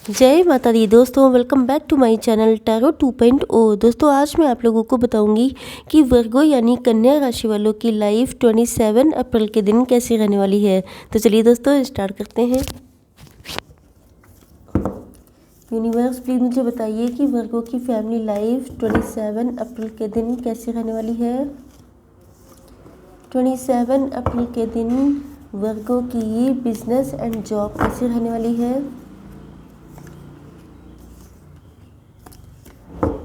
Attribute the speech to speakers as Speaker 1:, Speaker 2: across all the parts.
Speaker 1: जय माता दी दोस्तों, welcome back to my channel tarot 2.0। दोस्तों आज मैं आप लोगों को बताऊंगी कि वर्गो यानी कन्या राशि वालों की लाइफ 27 अप्रैल के दिन कैसी रहने वाली है। तो चलिए दोस्तों स्टार्ट करते हैं। यूनिवर्स प्लीज़ मुझे बताइए कि वर्गो की फैमिली लाइफ 27 अप्रैल के दिन कैसी रहने वाली है। 27 अप्रैल के दिन वर्गो की बिजनेस एंड जॉब कैसी रहने वाली है।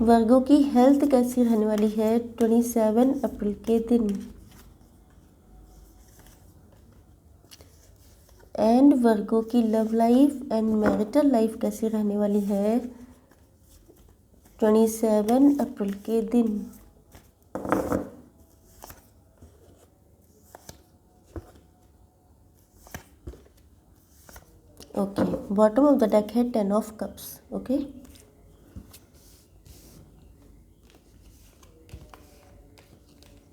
Speaker 1: वर्गो की हेल्थ कैसी रहने वाली है 27 अप्रैल के दिन। एंड वर्गो की love life and marital life कैसी रहने वाली है 27 अप्रैल के दिन। Okay, bottom of the deck है 10 ऑफ कप्स। ओके,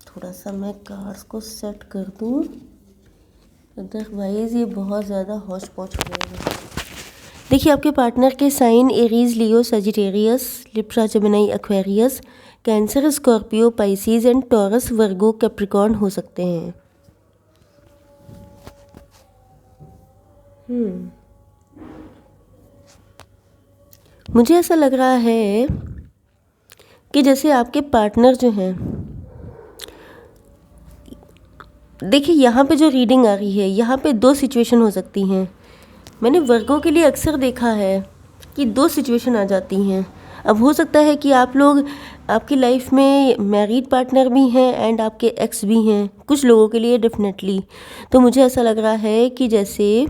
Speaker 1: थोड़ा सा मैं कार्ड्स को सेट कर दूं, अदरवाइज ये बहुत ज़्यादा हौच पौच हो जाएगा। देखिए आपके पार्टनर के sign Aries, Leo, Sagittarius, Libra, Gemini, Aquarius, Cancer, Scorpio, Pisces and Taurus, Virgo, Capricorn हो सकते हैं। मुझे ऐसा लग रहा है कि जैसे आपके पार्टनर जो हैं, देखिए यहाँ पे जो रीडिंग आ रही है, यहाँ पे दो सिचुएशन हो सकती हैं। मैंने वर्गों के लिए अक्सर देखा है कि दो सिचुएशन आ जाती हैं। अब हो सकता है कि आप लोग, आपकी लाइफ में मैरिड पार्टनर भी हैं एंड आपके एक्स भी हैं, कुछ लोगों के लिए डेफिनेटली। तो मुझे ऐसा लग रहा है कि जैसे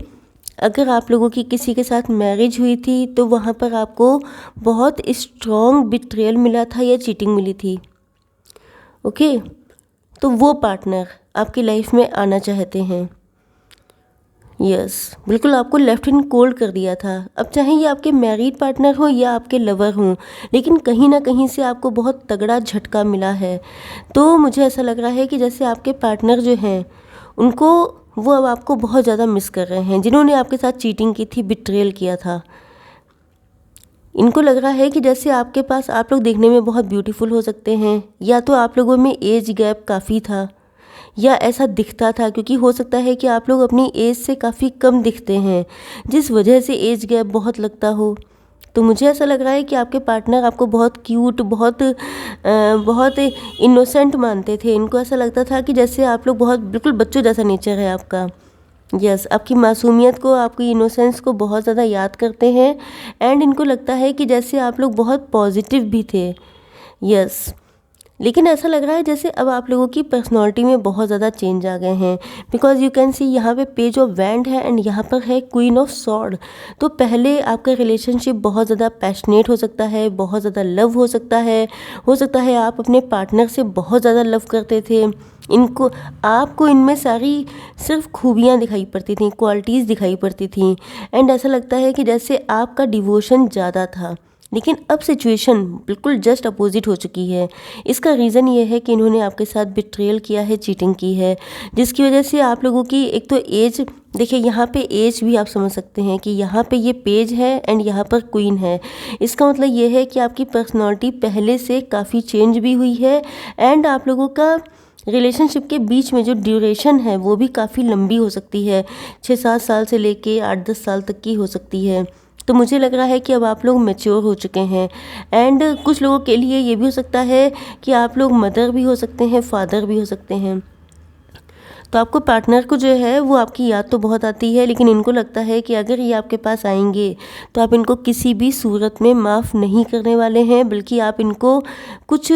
Speaker 1: अगर आप लोगों की किसी के साथ मैरिज हुई थी तो वहाँ पर आपको बहुत स्ट्रॉन्ग बिट्रेयल मिला था या चीटिंग मिली थी। ओके, तो वो पार्टनर आपकी लाइफ में आना चाहते हैं। यस, बिल्कुल आपको लेफ्ट इन कोल्ड कर दिया था। अब चाहे ये आपके मैरिड पार्टनर हो या आपके लवर हों, लेकिन कहीं ना कहीं से आपको बहुत तगड़ा झटका मिला है। तो मुझे ऐसा लग रहा है कि जैसे आपके पार्टनर जो हैं उनको, वो अब आपको बहुत ज़्यादा मिस कर रहे हैं, जिन्होंने आपके साथ चीटिंग की थी, बिट्रेयल किया था। इनको लग रहा है कि जैसे आपके पास, आप लोग देखने में बहुत ब्यूटीफुल हो सकते हैं, या तो आप लोगों में एज गैप काफ़ी था या ऐसा दिखता था, क्योंकि हो सकता है कि आप लोग अपनी एज से काफ़ी कम दिखते हैं, जिस वजह से एज गैप बहुत लगता हो। तो मुझे ऐसा लग रहा है कि आपके पार्टनर आपको बहुत क्यूट, बहुत इनोसेंट मानते थे। इनको ऐसा लगता था कि जैसे आप लोग बहुत, बिल्कुल बच्चों जैसा नेचर है आपका। यस, आपकी मासूमियत को, आपकी इनोसेंस को बहुत ज़्यादा याद करते हैं। एंड इनको लगता है कि जैसे आप लोग बहुत पॉजिटिव भी थे। यस, लेकिन ऐसा लग रहा है जैसे अब आप लोगों की पर्सनालिटी में बहुत ज़्यादा चेंज आ गए हैं, बिकॉज यू कैन सी यहाँ पे पेज ऑफ वैंड है एंड यहाँ पर है क्वीन ऑफ सॉर्ड। तो पहले आपका रिलेशनशिप बहुत ज़्यादा पैशनेट हो सकता है, बहुत ज़्यादा लव हो सकता है। हो सकता है आप अपने पार्टनर से बहुत ज़्यादा लव करते थे। इनको, आपको इनमें सारी सिर्फ खूबियाँ दिखाई पड़ती थी, क्वालिटीज़ दिखाई पड़ती थी। एंड ऐसा लगता है कि जैसे आपका डिवोशन ज़्यादा था, लेकिन अब सिचुएशन बिल्कुल जस्ट अपोजिट हो चुकी है। इसका रीज़न ये है कि इन्होंने आपके साथ बिट्रेयल किया है, चीटिंग की है, जिसकी वजह से आप लोगों की एक तो एज, देखिए यहाँ पे एज भी आप समझ सकते हैं कि यहाँ पे ये पेज है एंड यहाँ पर क्वीन है। इसका मतलब ये है कि आपकी पर्सनालिटी पहले से काफ़ी चेंज भी हुई है। एंड आप लोगों का रिलेशनशिप के बीच में जो ड्यूरेशन है वो भी काफ़ी लंबी हो सकती है, 6-7 साल से लेके 8-10 साल तक की हो सकती है। तो मुझे लग रहा है कि अब आप लोग मैच्योर हो चुके हैं। एंड कुछ लोगों के लिए ये भी हो सकता है कि आप लोग मदर भी हो सकते हैं, फादर भी हो सकते हैं। तो आपको पार्टनर को जो है वो आपकी याद तो बहुत आती है, लेकिन इनको लगता है कि अगर ये आपके पास आएंगे तो आप इनको किसी भी सूरत में माफ़ नहीं करने वाले हैं, बल्कि आप इनको कुछ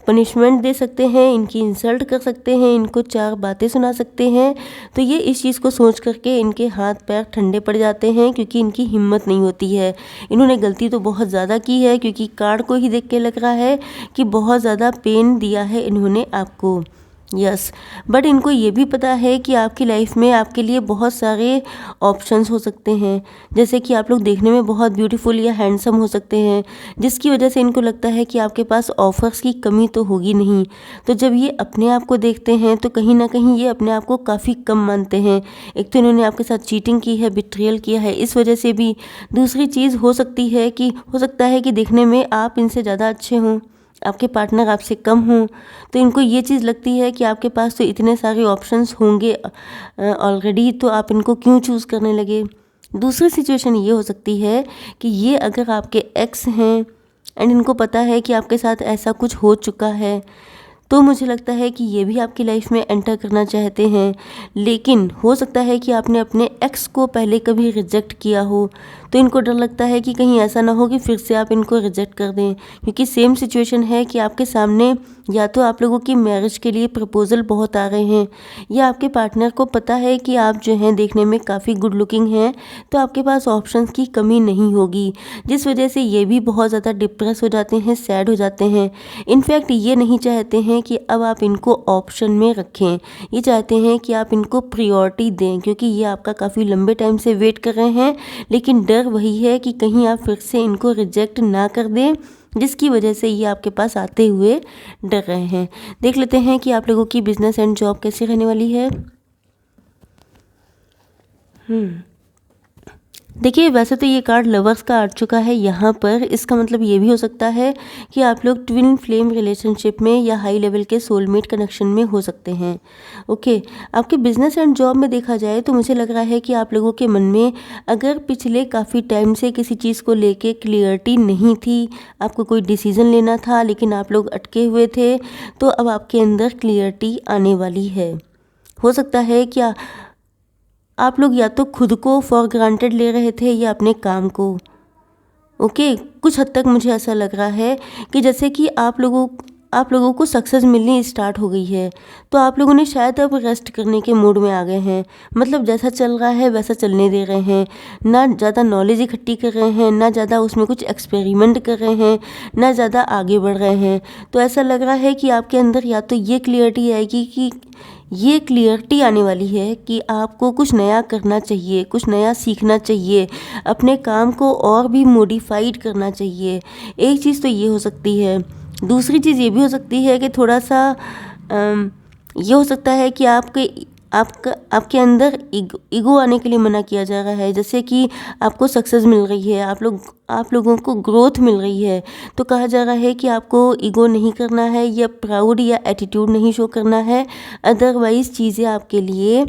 Speaker 1: पनिशमेंट दे सकते हैं, इनकी इंसल्ट कर सकते हैं, इनको 4 बातें सुना सकते हैं। तो ये इस चीज़ को सोच करके इनके हाथ पैर ठंडे पड़ जाते हैं, क्योंकि इनकी हिम्मत नहीं होती है। इन्होंने गलती तो बहुत ज़्यादा की है, क्योंकि कार्ड को ही देख के लग रहा है कि बहुत ज़्यादा पेन दिया है इन्होंने आपको। यस, बट इनको ये भी पता है कि आपकी लाइफ में आपके लिए बहुत सारे ऑप्शंस हो सकते हैं, जैसे कि आप लोग देखने में बहुत ब्यूटीफुल या हैंडसम हो सकते हैं, जिसकी वजह से इनको लगता है कि आपके पास ऑफर्स की कमी तो होगी नहीं। तो जब ये अपने आप को देखते हैं तो कहीं ना कहीं ये अपने आप को काफ़ी कम मानते हैं। एक तो इन्होंने आपके साथ चीटिंग की है, बिट्रियल किया है, इस वजह से भी। दूसरी चीज़ हो सकती है कि हो सकता है कि देखने में आप इनसे ज़्यादा अच्छे हों, आपके पार्टनर आपसे कम हों, तो इनको ये चीज़ लगती है कि आपके पास तो इतने सारे ऑप्शंस होंगे ऑलरेडी, तो आप इनको क्यों चूज़ करने लगे। दूसरी सिचुएशन ये हो सकती है कि ये अगर आपके एक्स हैं एंड इनको पता है कि आपके साथ ऐसा कुछ हो चुका है, तो मुझे लगता है कि ये भी आपकी लाइफ में एंटर करना चाहते हैं। लेकिन हो सकता है कि आपने अपने एक्स को पहले कभी रिजेक्ट किया हो, तो इनको डर लगता है कि कहीं ऐसा ना हो कि फिर से आप इनको रिजेक्ट कर दें, क्योंकि सेम सिचुएशन है कि आपके सामने या तो आप लोगों की मैरिज के लिए प्रपोज़ल बहुत आ रहे हैं, या आपके पार्टनर को पता है कि आप जो हैं देखने में काफ़ी गुड लुकिंग हैं, तो आपके पास ऑप्शंस की कमी नहीं होगी, जिस वजह से ये भी बहुत ज़्यादा डिप्रेस हो जाते हैं, सैड हो जाते हैं। इनफैक्ट ये नहीं चाहते हैं कि अब आप इनको ऑप्शन में रखें, ये चाहते हैं कि आप इनको प्रायोरिटी दें, क्योंकि ये आपका काफ़ी लंबे टाइम से वेट कर रहे हैं। लेकिन डर वही है कि कहीं आप फिर से इनको रिजेक्ट ना कर दें, जिसकी वजह से ये आपके पास आते हुए डर रहे हैं। देख लेते हैं कि आप लोगों की बिजनेस एंड जॉब कैसी रहने वाली है। देखिए, वैसे तो ये कार्ड लवर्स का आ चुका है यहाँ पर। इसका मतलब ये भी हो सकता है कि आप लोग ट्विन फ्लेम रिलेशनशिप में या हाई लेवल के सोलमेट कनेक्शन में हो सकते हैं। ओके, आपके बिजनेस एंड जॉब में देखा जाए तो मुझे लग रहा है कि आप लोगों के मन में अगर पिछले काफ़ी टाइम से किसी चीज़ को लेके क्लियरिटी नहीं थी, आपको कोई डिसीज़न लेना था लेकिन आप लोग अटके हुए थे, तो अब आपके अंदर क्लियरिटी आने वाली है। हो सकता है क्या आप लोग या तो खुद को फॉर ग्रांटेड ले रहे थे या अपने काम को। ओके, कुछ हद तक मुझे ऐसा लग रहा है कि जैसे कि आप लोगों को सक्सेस मिलनी स्टार्ट हो गई है, तो आप लोगों ने शायद अब रेस्ट करने के मूड में आ गए हैं। मतलब जैसा चल रहा है वैसा चलने दे रहे हैं, ना ज़्यादा नॉलेज इकट्ठी कर रहे हैं, ना ज़्यादा उसमें कुछ एक्सपेरिमेंट कर रहे हैं, ना ज़्यादा आगे बढ़ रहे हैं। तो ऐसा लग रहा है कि आपके अंदर या तो ये क्लियरिटी आएगी कि ये क्लियरिटी आने वाली है कि आपको कुछ नया करना चाहिए, कुछ नया सीखना चाहिए, अपने काम को और भी मॉडिफाइड करना चाहिए। एक चीज़ तो ये हो सकती है। दूसरी चीज़ ये भी हो सकती है कि थोड़ा सा ये हो सकता है कि आपके अंदर ईगो आने के लिए मना किया जा रहा है। जैसे कि आपको सक्सेस मिल रही है, आप लोगों को ग्रोथ मिल रही है, तो कहा जा रहा है कि आपको ईगो नहीं करना है या प्राउड या एटीट्यूड नहीं शो करना है, अदरवाइज़ चीज़ें आपके लिए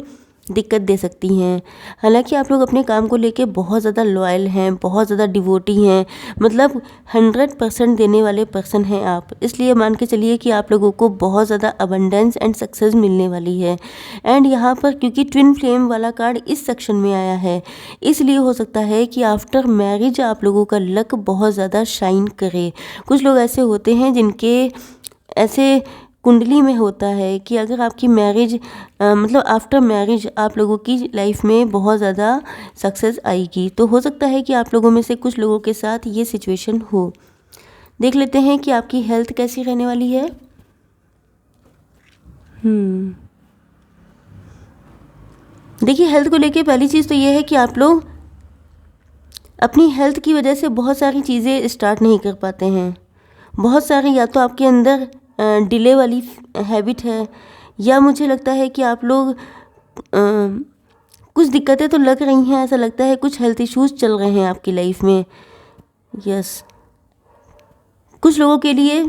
Speaker 1: दिक्कत दे सकती हैं। हालांकि आप लोग अपने काम को लेके बहुत ज़्यादा लॉयल हैं, बहुत ज़्यादा डिवोटी हैं, मतलब 100% देने वाले पर्सन हैं आप। इसलिए मान के चलिए कि आप लोगों को बहुत ज़्यादा अबंडेंस एंड सक्सेस मिलने वाली है। एंड यहाँ पर क्योंकि ट्विन फ्लेम वाला कार्ड इस सेक्शन में आया है, इसलिए हो सकता है कि आफ्टर मैरिज आप लोगों का लक बहुत ज़्यादा शाइन करे। कुछ लोग ऐसे होते हैं जिनके ऐसे कुंडली में होता है कि अगर आपकी मैरिज मतलब आफ्टर मैरिज आप लोगों की लाइफ में बहुत ज़्यादा सक्सेस आएगी। तो हो सकता है कि आप लोगों में से कुछ लोगों के साथ ये सिचुएशन हो। देख लेते हैं कि आपकी हेल्थ कैसी रहने वाली है। देखिए, हेल्थ को लेके पहली चीज़ तो ये है कि आप लोग अपनी हेल्थ की वजह से बहुत सारी चीज़ें स्टार्ट नहीं कर पाते हैं। बहुत सारे या तो आपके अंदर डिले वाली हैबिट है, या मुझे लगता है कि आप लोग कुछ दिक्कतें तो लग रही हैं, ऐसा लगता है कुछ हेल्थ इश्यूज़ चल रहे हैं आपकी लाइफ में। यस, कुछ लोगों के लिए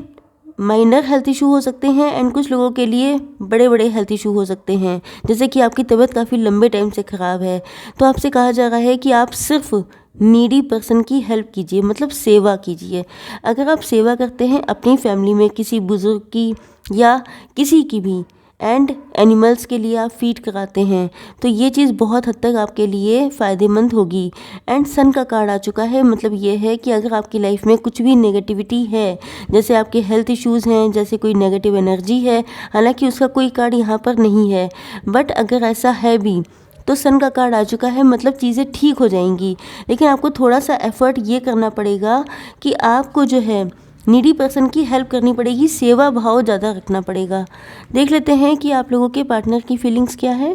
Speaker 1: माइनर हेल्थ इशू हो सकते हैं एंड कुछ लोगों के लिए बड़े बड़े हेल्थ इशू हो सकते हैं। जैसे कि आपकी तबीयत काफ़ी लंबे टाइम से ख़राब है, तो आपसे कहा जा रहा है कि आप सिर्फ नीडी पर्सन की हेल्प कीजिए, मतलब सेवा कीजिए। अगर आप सेवा करते हैं अपनी फैमिली में किसी बुज़ुर्ग की या किसी की भी, एंड एनिमल्स के लिए आप फीड कराते हैं, तो ये चीज़ बहुत हद तक आपके लिए फ़ायदेमंद होगी। एंड सन का कार्ड आ चुका है, मतलब ये है कि अगर आपकी लाइफ में कुछ भी नेगेटिविटी है, जैसे आपके हेल्थ इश्यूज़ हैं, जैसे कोई नेगेटिव एनर्जी है, हालांकि उसका कोई कार्ड यहाँ पर नहीं है, बट अगर ऐसा है भी तो सन का कार्ड आ चुका है, मतलब चीज़ें ठीक हो जाएंगी। लेकिन आपको थोड़ा सा एफर्ट ये करना पड़ेगा कि आपको जो है नीडी पर्सन की हेल्प करनी पड़ेगी, सेवा भाव ज़्यादा रखना पड़ेगा। देख लेते हैं कि आप लोगों के पार्टनर की फीलिंग्स क्या है।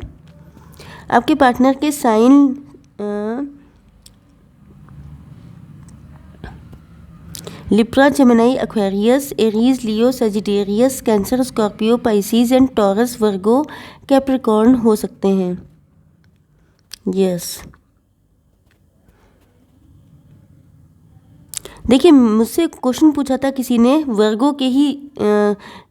Speaker 1: आपके पार्टनर के sign Libra, Gemini, Aquarius, Aries, Leo, Sagittarius, Cancer, Scorpio, Pisces and Taurus, Virgo, Capricorn हो सकते हैं। यस, देखिए मुझसे क्वेश्चन पूछा था किसी ने, वर्गो के ही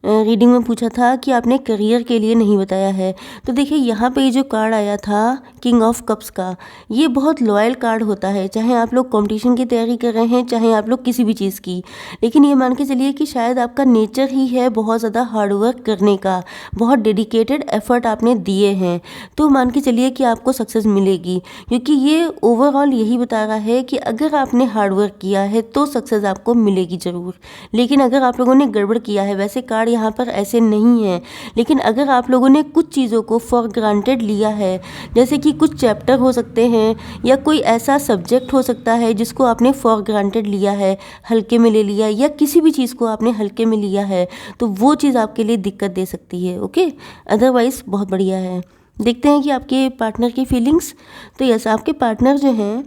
Speaker 1: रीडिंग में पूछा था कि आपने करियर के लिए नहीं बताया है। तो देखिए यहाँ पे ये जो कार्ड आया था किंग ऑफ कप्स का, ये बहुत लॉयल कार्ड होता है, चाहे आप लोग कंपटीशन की तैयारी कर रहे हैं, चाहे आप लोग किसी भी चीज़ की। लेकिन ये मान के चलिए कि शायद आपका नेचर ही है बहुत ज़्यादा हार्डवर्क करने का, बहुत डेडिकेटेड एफर्ट आपने दिए हैं, तो मान के चलिए कि आपको सक्सेस मिलेगी, क्योंकि ये ओवरऑल यही बता रहा है कि अगर आपने हार्डवर्क किया है तो सक्सेस आपको मिलेगी ज़रूर। लेकिन अगर आप लोगों ने गड़बड़ किया है, वैसे कार्ड यहाँ पर ऐसे नहीं है, लेकिन अगर आप लोगों ने कुछ चीज़ों को फॉर ग्रांटेड लिया है, जैसे कि कुछ चैप्टर हो सकते हैं या कोई ऐसा सब्जेक्ट हो सकता है जिसको आपने फॉर ग्रांटेड लिया है, हल्के में ले लिया, या किसी भी चीज़ को आपने हल्के में लिया है, तो वो चीज़ आपके लिए दिक्कत दे सकती है। ओके, अदरवाइज़ बहुत बढ़िया है। देखते हैं कि आपके पार्टनर की फीलिंग्स। तो यस, आपके पार्टनर जो हैं,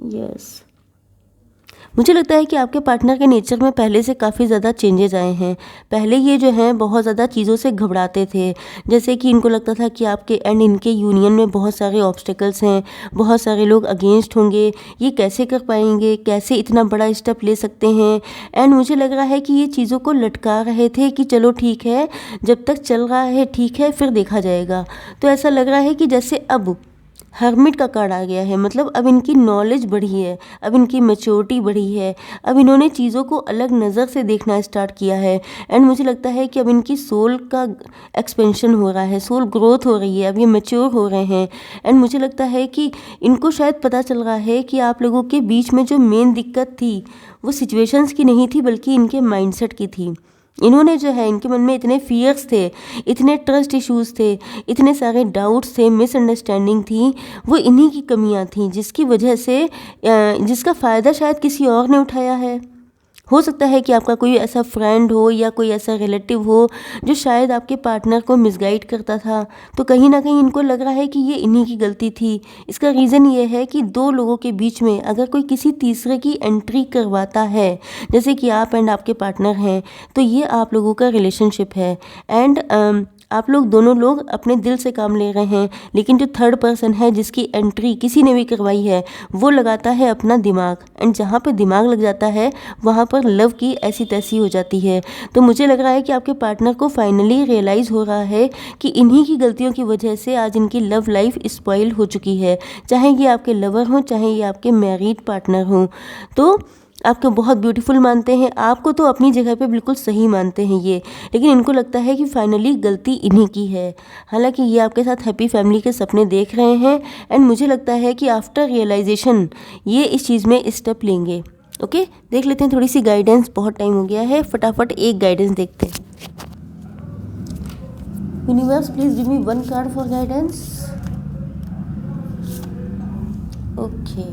Speaker 1: यस, मुझे लगता है कि आपके पार्टनर के नेचर में पहले से काफ़ी ज़्यादा चेंजेस आए हैं। पहले ये जो हैं बहुत ज़्यादा चीज़ों से घबराते थे, जैसे कि इनको लगता था कि आपके एंड इनके यूनियन में बहुत सारे ऑब्स्टेकल्स हैं, बहुत सारे लोग अगेंस्ट होंगे, ये कैसे कर पाएंगे, कैसे इतना बड़ा स्टेप ले सकते हैं। एंड मुझे लग रहा है कि ये चीज़ों को लटका रहे थे कि चलो ठीक है, जब तक चल रहा है ठीक है, फिर देखा जाएगा। तो ऐसा लग रहा है कि जैसे अब हर्मिट का कार्ड आ गया है, मतलब अब इनकी नॉलेज बढ़ी है, अब इनकी मैच्योरिटी बढ़ी है, अब इन्होंने चीज़ों को अलग नज़र से देखना स्टार्ट किया है। एंड मुझे लगता है कि अब इनकी सोल का एक्सपेंशन हो रहा है, सोल ग्रोथ हो रही है, अब ये मैच्योर हो रहे हैं। एंड मुझे लगता है कि इनको शायद पता चल रहा है कि आप लोगों के बीच में जो मेन दिक्कत थी वो सिचुएशंस की नहीं थी, बल्कि इनके माइंडसेट की थी। इन्होंने जो है, इनके मन में इतने फियर्स थे, इतने ट्रस्ट इश्यूज़ थे, इतने सारे डाउट्स थे, मिसअंडरस्टैंडिंग थी, वो इन्हीं की कमियां थी, जिसकी वजह से जिसका फ़ायदा शायद किसी और ने उठाया है। हो सकता है कि आपका कोई ऐसा फ्रेंड हो या कोई ऐसा रिलेटिव हो जो शायद आपके पार्टनर को मिसगाइड करता था, तो कहीं ना कहीं इनको लग रहा है कि ये इन्हीं की गलती थी। इसका रीज़न ये है कि दो लोगों के बीच में अगर कोई किसी तीसरे की एंट्री करवाता है, जैसे कि आप एंड आपके पार्टनर हैं, तो ये आप लोगों का रिलेशनशिप है। एंड आप लोग दोनों लोग अपने दिल से काम ले रहे हैं, लेकिन जो थर्ड पर्सन है जिसकी एंट्री किसी ने भी करवाई है, वो लगाता है अपना दिमाग। एंड जहाँ पे दिमाग लग जाता है वहाँ पर लव की ऐसी तैसी हो जाती है। तो मुझे लग रहा है कि आपके पार्टनर को फाइनली रियलाइज़ हो रहा है कि इन्हीं की गलतियों की वजह से आज इनकी लव लाइफ स्पॉइल हो चुकी है, चाहे ये आपके लवर हों, चाहे ये आपके मैरिड पार्टनर हों। तो आपको बहुत ब्यूटीफुल मानते हैं, आपको तो अपनी जगह पे बिल्कुल सही मानते हैं ये, लेकिन इनको लगता है कि फाइनली गलती इन्हीं की है। हालांकि ये आपके साथ हैप्पी फैमिली के सपने देख रहे हैं, एंड मुझे लगता है कि आफ्टर रियलाइजेशन ये इस चीज़ में स्टेप लेंगे। ओके, देख लेते हैं थोड़ी सी गाइडेंस, बहुत टाइम हो गया है, फटाफट एक गाइडेंस देखते हैं। Universe please give me one card for guidance. Okay,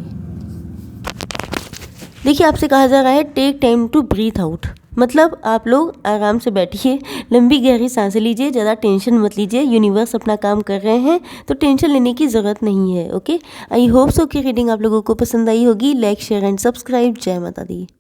Speaker 1: देखिए आपसे कहा जा रहा है take time to breathe out, मतलब आप लोग आराम से बैठिए, लंबी गहरी सांसें लीजिए, ज़्यादा टेंशन मत लीजिए। यूनिवर्स अपना काम कर रहे हैं, तो टेंशन लेने की ज़रूरत नहीं है। ओके, आई होप सो कि रीडिंग आप लोगों को पसंद आई होगी। Like, share and subscribe. जय माता दी।